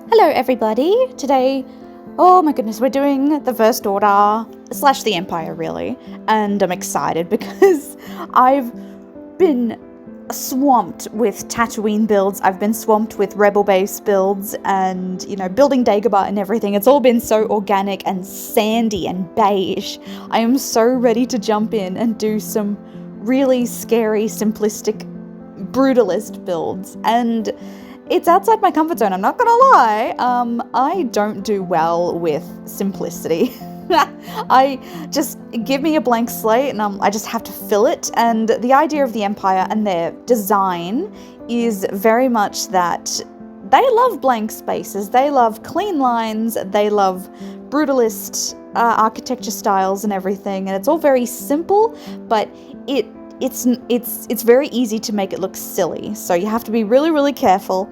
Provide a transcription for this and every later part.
Hello everybody, today, oh my goodness, we're doing the First Order / the Empire really, and I'm excited because I've been swamped with Tatooine builds, I've been swamped with Rebel base builds and, building Dagobah and everything. It's all been so organic and sandy and beige. I am so ready to jump in and do some really scary, simplistic, brutalist builds, and it's outside my comfort zone, I'm not gonna lie. I don't do well with simplicity. I just give me a blank slate and I just have to fill it. And the idea of the Empire and their design is very much that they love blank spaces, they love clean lines, they love brutalist architecture styles and everything. And it's all very simple, but it's very easy to make it look silly. So you have to be really, really careful.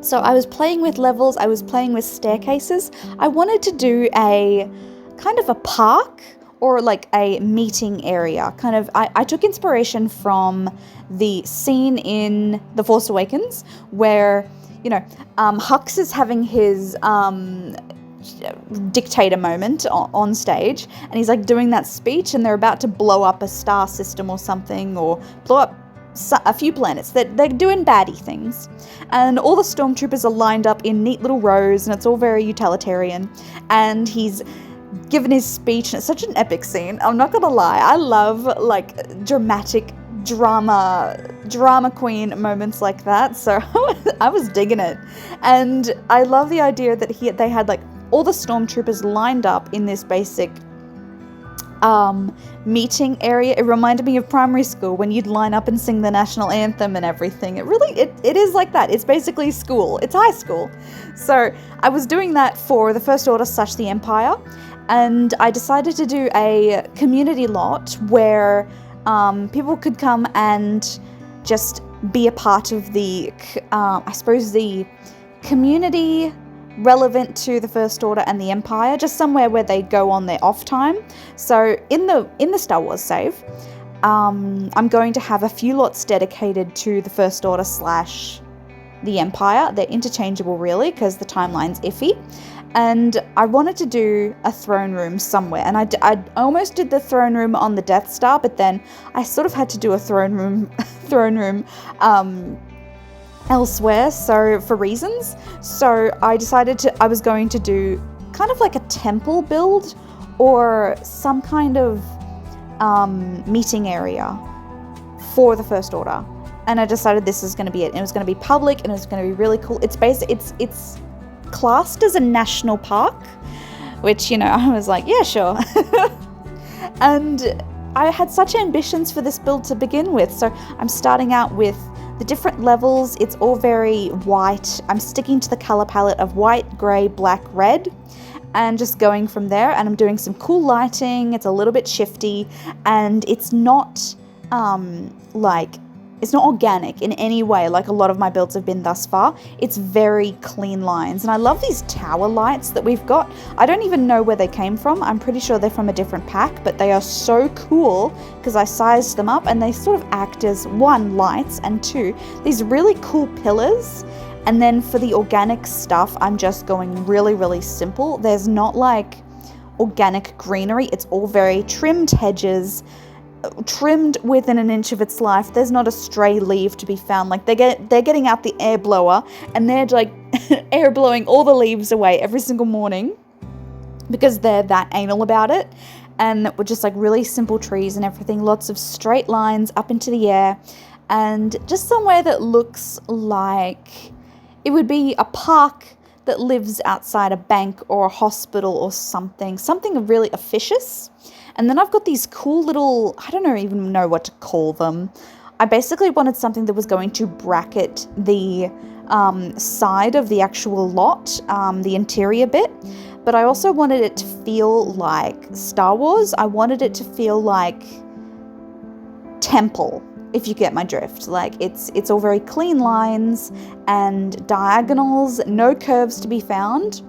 So I was playing with levels, I was playing with staircases. I wanted to do a kind of a park or like a meeting area. I took inspiration from the scene in The Force Awakens where, Hux is having his dictator moment on stage, and he's like doing that speech and they're about to blow up a star system or something, or blow up a few planets. They're doing baddie things, and all the stormtroopers are lined up in neat little rows, and it's all very utilitarian, and he's given his speech, and it's such an epic scene. I'm not gonna lie, I love like dramatic drama queen moments like that, so I was digging it. And I love the idea that they had like all the stormtroopers lined up in this basic meeting area. It reminded me of primary school when you'd line up and sing the national anthem and everything. It is like that. It's basically school. It's high school. So I was doing that for the First Order / the Empire, and I decided to do a community lot where people could come and just be a part of the, I suppose, the community relevant to the First Order and the Empire, just somewhere where they go on their off time. So in the Star Wars save, I'm going to have a few lots dedicated to the First Order / the Empire. They're interchangeable really because the timeline's iffy. And I wanted to do a throne room somewhere, and I almost did the throne room on the Death Star, but then I sort of had to do a throne room elsewhere, so for reasons. So I decided I was going to do kind of like a temple build or some kind of meeting area for the First Order, and I decided this is going to be it. And it was going to be public, and it was going to be really cool. It's classed as a national park, which, I was like, yeah, sure. And I had such ambitions for this build to begin with, so I'm starting out with the different levels. It's all very white. I'm sticking to the color palette of white, gray, black, red, and just going from there. And I'm doing some cool lighting. It's a little bit shifty, and it's not it's not organic in any way like a lot of my builds have been thus far. It's very clean lines, and I love these tower lights that we've got. I don't even know where they came from. I'm pretty sure they're from a different pack, but they are so cool because I sized them up, and they sort of act as 1, lights, and 2, these really cool pillars. And then for the organic stuff, I'm just going really, really simple. There's not like organic greenery. It's all very trimmed hedges, trimmed within an inch of its life. There's not a stray leaf to be found. Like they're getting out the air blower, and they're like air blowing all the leaves away every single morning because they're that anal about it. And we're just like really simple trees and everything, lots of straight lines up into the air, and just somewhere that looks like it would be a park that lives outside a bank or a hospital or something really officious. And then I've got these cool little, I don't even know what to call them. I basically wanted something that was going to bracket the side of the actual lot, the interior bit. But I also wanted it to feel like Star Wars. I wanted it to feel like temple. if you get my drift. Like it's all very clean lines and diagonals, no curves to be found.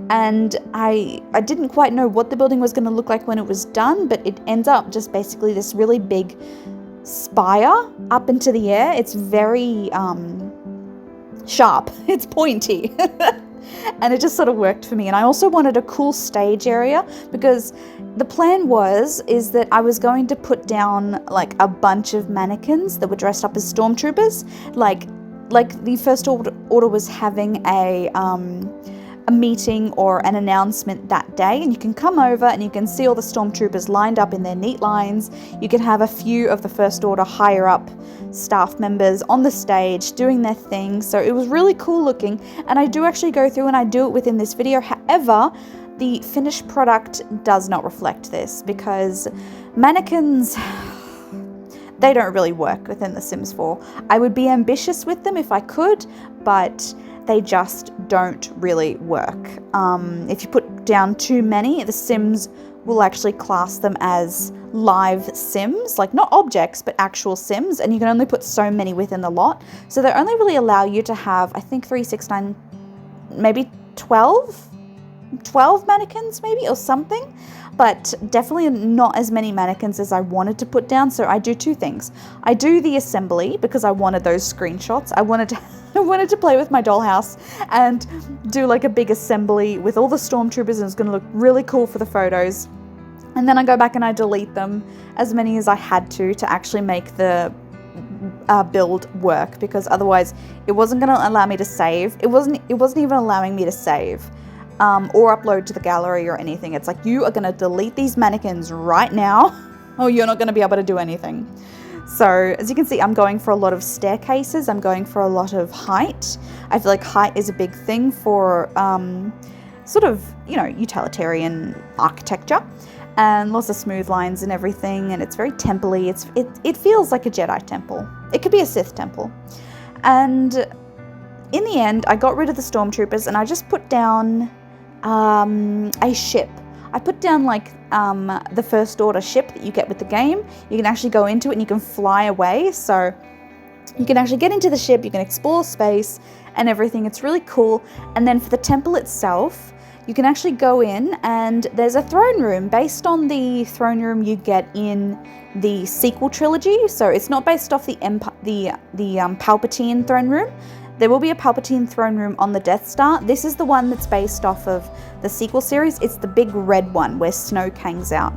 And I didn't quite know what the building was going to look like when it was done, but it ends up just basically this really big spire up into the air. It's very sharp, it's pointy. And it just sort of worked for me. And I also wanted a cool stage area, because the plan is that I was going to put down like a bunch of mannequins that were dressed up as stormtroopers, like the First Order was having a meeting or an announcement that day, and you can come over and you can see all the stormtroopers lined up in their neat lines. You can have a few of the First Order higher up staff members on the stage doing their thing. So it was really cool looking, and I do actually go through and I do it within this video. However, the finished product does not reflect this, because mannequins, they don't really work within The Sims 4. I would be ambitious with them if I could, but they just don't really work. If you put down too many, the Sims will actually class them as live Sims, like not objects, but actual Sims, and you can only put so many within the lot. So they only really allow you to have, I think 3, 6, 9, maybe 12 mannequins maybe, or something, but definitely not as many mannequins as I wanted to put down. So I do two things. I do the assembly because I wanted those screenshots. I wanted to play with my dollhouse and do like a big assembly with all the stormtroopers, and it's going to look really cool for the photos. And then I go back and I delete them, as many as I had to actually make the build work, because otherwise it wasn't going to allow me to save. It wasn't even allowing me to save or upload to the gallery or anything. It's like, you are going to delete these mannequins right now or you're not going to be able to do anything. So as you can see, I'm going for a lot of staircases. I'm going for a lot of height. I feel like height is a big thing for sort of, utilitarian architecture, and lots of smooth lines and everything. And it's very temple-y. It feels like a Jedi temple. It could be a Sith temple. And in the end, I got rid of the stormtroopers and I just put down a ship. I put down like the First Order ship that you get with the game. You can actually go into it and you can fly away. So you can actually get into the ship, you can explore space and everything. It's really cool. And then for the temple itself, you can actually go in and there's a throne room based on the throne room you get in the sequel trilogy. So it's not based off the Palpatine throne room. There will be a Palpatine throne room on the Death Star. This is the one that's based off of the sequel series. It's the big red one where Snoke hangs out.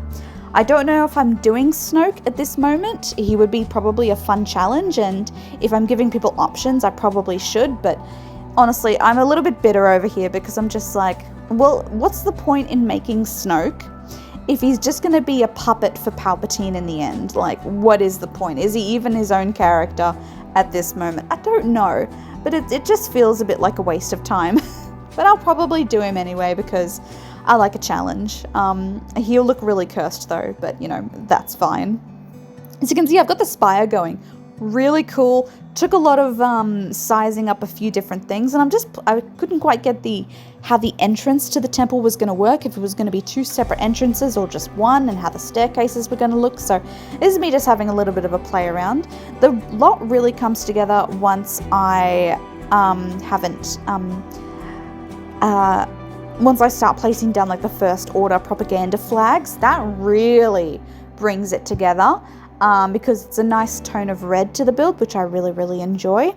I don't know if I'm doing Snoke at this moment. He would be probably a fun challenge, and if I'm giving people options, I probably should. But honestly, I'm a little bit bitter over here because I'm just like, well, what's the point in making Snoke if he's just going to be a puppet for Palpatine in the end? Like, what is the point? Is he even his own character at this moment? I don't know. But it just feels a bit like a waste of time. But I'll probably do him anyway because I like a challenge. He'll look really cursed though, but that's fine. As you can see, I've got the spire going. Really cool. Took a lot of sizing up a few different things, and I couldn't quite get how the entrance to the temple was going to work, if it was going to be two separate entrances or just one, and how the staircases were going to look. So this is me just having a little bit of a play around. The lot really comes together once I once I start placing down like the First Order propaganda flags. That really brings it together. Because it's a nice tone of red to the build, which I really, really enjoy.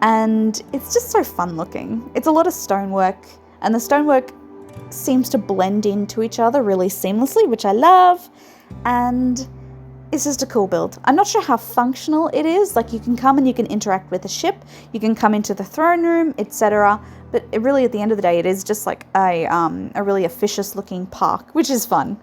And it's just so fun looking. It's a lot of stonework, and the stonework seems to blend into each other really seamlessly, which I love. And it's just a cool build. I'm not sure how functional it is. Like, you can come and you can interact with the ship, you can come into the throne room, etc. But it really, at the end of the day, it is just like a really officious looking park, which is fun.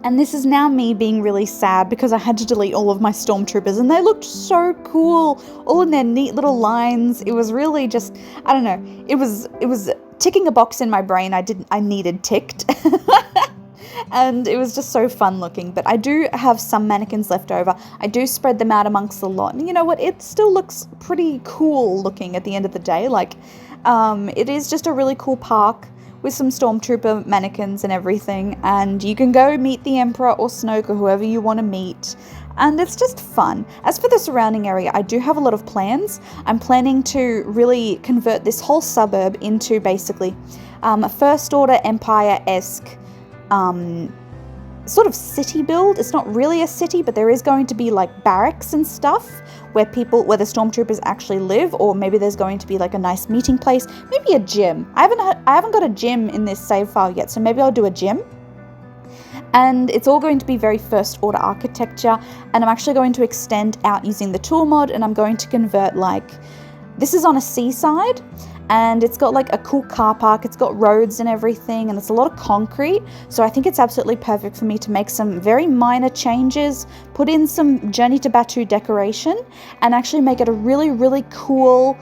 And this is now me being really sad because I had to delete all of my stormtroopers and they looked so cool, all in their neat little lines. It was really just, I don't know, it was ticking a box in my brain I needed ticked. And it was just so fun looking. But I do have some mannequins left over. I do spread them out amongst the lot. And you know what? It still looks pretty cool looking at the end of the day. Like, it is just a really cool park with some stormtrooper mannequins and everything. And you can go meet the Emperor or Snoke or whoever you want to meet. And it's just fun. As for the surrounding area, I do have a lot of plans. I'm planning to really convert this whole suburb into basically a First Order Empire-esque sort of city build. It's not really a city, but there is going to be like barracks and stuff where the stormtroopers actually live, or maybe there's going to be like a nice meeting place, maybe a gym. I haven't got a gym in this save file yet, so maybe I'll do a gym. And it's all going to be very First Order architecture, and I'm actually going to extend out using the tool mod, and I'm going to convert this is on a seaside, and it's got like a cool car park, it's got roads and everything, and it's a lot of concrete, so I think it's absolutely perfect for me to make some very minor changes, put in some Journey to Batuu decoration, and actually make it a really, really cool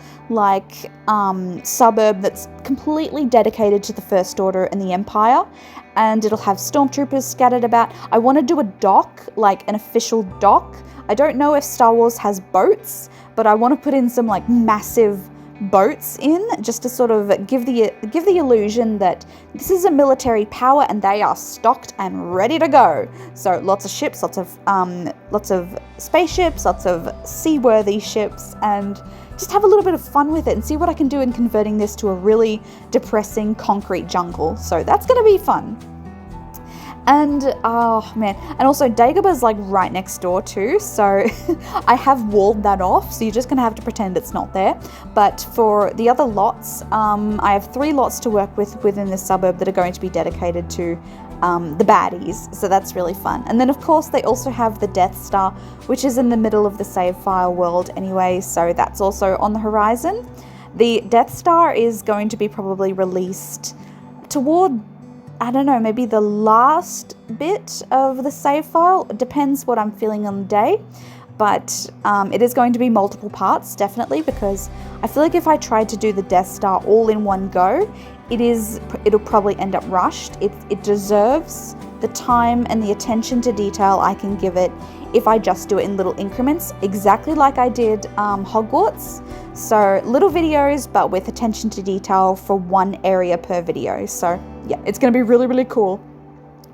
suburb that's completely dedicated to the First Order and the Empire. And it'll have stormtroopers scattered about. I want to do a dock, like an official dock. I don't know if Star Wars has boats, but I want to put in some like massive boats in, just to sort of give the illusion that this is a military power and they are stocked and ready to go. So lots of ships, lots of spaceships, lots of seaworthy ships, and just have a little bit of fun with it and see what I can do in converting this to a really depressing concrete jungle. So that's going to be fun. And oh man, and also Dagobah's like right next door too, so I have walled that off, so you're just gonna have to pretend it's not there. But for the other lots, I have 3 lots to work with within the suburb that are going to be dedicated to the baddies, so that's really fun. And then of course they also have the Death Star, which is in the middle of the save file world anyway, so that's also on the horizon. The Death Star is going to be probably released toward, I don't know, maybe the last bit of the save file. It depends what I'm feeling on the day. But it is going to be multiple parts, definitely, because I feel like if I tried to do the Death Star all in one go, it'll probably end up rushed. It deserves the time and the attention to detail I can give it if I just do it in little increments, exactly like I did Hogwarts. So little videos, but with attention to detail for one area per video. So yeah, it's going to be really, really cool.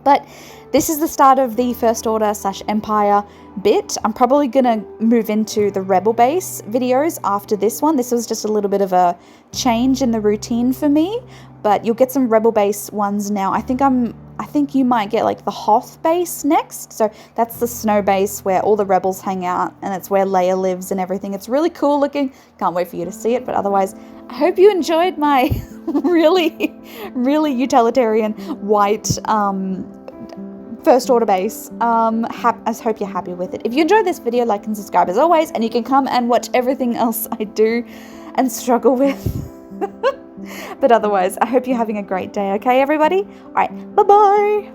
But this is the start of the First Order / Empire bit. I'm probably going to move into the Rebel Base videos after this one. This was just a little bit of a change in the routine for me, but you'll get some Rebel Base ones now. I think you might get like the Hoth base next. So that's the snow base where all the rebels hang out, and it's where Leia lives and everything. It's really cool looking. Can't wait for you to see it. But otherwise, I hope you enjoyed my really, really utilitarian white First Order base. I hope you're happy with it. If you enjoyed this video, like and subscribe as always, and you can come and watch everything else I do and struggle with. But otherwise, I hope you're having a great day, okay, everybody? All right, bye-bye.